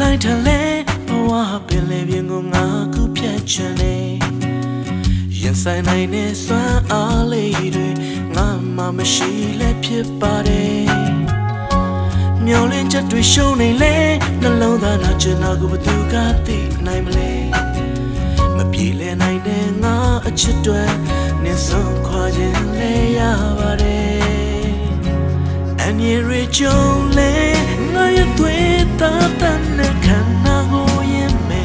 လိုက်ထလဲဘဝပင်လေပြင်ကိုငါခုဖြတ်ချင်လေရင်ဆိုင်နိုင်တဲ့စွမ်းအားလေးတွေငါမှမရှိလဲဖြစ်ပါတယ်မျောလင်းချက်တွေရှုံးနေလေနှလုံးသားနာချင်တာကိုဘသူကသိနိုင်မလဲမပြေလည်နိုင်တဲ့ငါအချစ်တွေနေဆုံးခွာခြင်းလဲရပါတယ်အန်ရီရီကြုံလေငါရဲ့တွေ့တာတန်နဲ့ခန္ဓာကိုရင်မဲ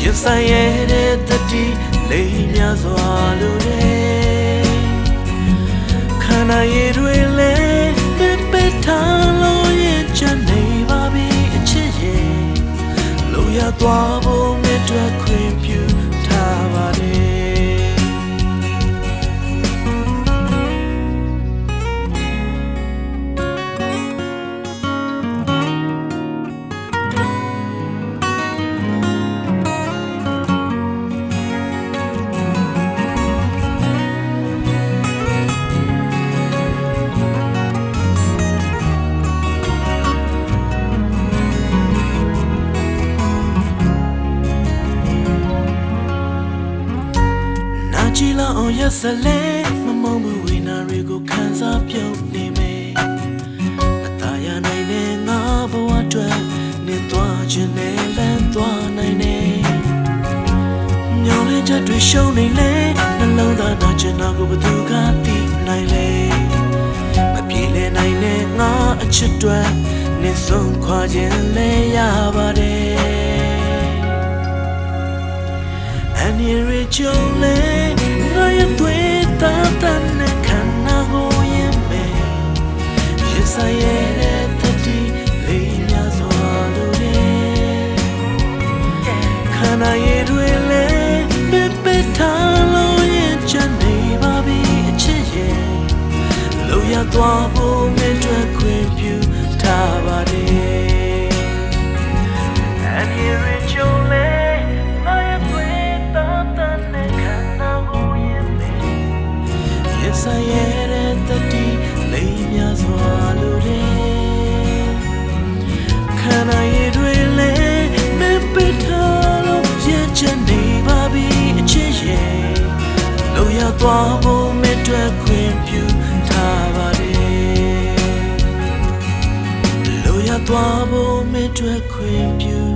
ရင်ဆိုင်ရတဲ့တတိလေးများစွာလိုတယ်ခန္ဓာရည်တွေလဲပစ်ထားလို့ရင်ချမ်းနေပါပြီအချစ်ရဲ့လိုရသွားဖို့မြတ်တွေ့ခွင့်ပြုထားပါတယ်ကြည်လောက်အောင်ရက်စလဲမမုံဘူးဝိနာတွေကိုခံစားပြုံးနေမယ်မตายနိုင်တဲ့ငါဘဝအတွက်နေသွားခြင်းနဲ့လမ်းသွားနိုင်တယ်မျောလင်းချက်တွေရှုံးနေလေနှလုံးသားနာချင်တာကိုဘသူကသိနိုင်လဲမပြေလည်နိုင်တဲ့ငါအချစ်တွေနေဆုံးခွာခြင်းလဲရပါတယ်အန်ရီရီကြုံလေငါရဲ့တွေ့တာတန်နဲ့ခန္ဓာကိုရင်မဲရင်ဆိုင်ရတဲ့တတိလေးများစွာလိုတယ်ခန္ဓာရည်တွေလဲပစ်ထားလို့ရင်ချမ်းနေပါပြီအချစ်ရဲ့လိုရသွားဖို့မြတ်တွေ့ခွင့်ပြုထားပါတယ်အန်ရီရီကြုံလေဆိုင်ရတဲ့တတိလေးများစွာလိုတယ်ခန္ဓာရည်တွေလဲမပစ်ထားလို့ရင်ချမ်းနေပါပြီအချစ်ရဲ့လိုရသွားဖို့မြတ်တွေ့ခွင့်ပြုထားပါတယ်လိုရသွားဖို့မြတ်တွေ့ခွင့်ပြု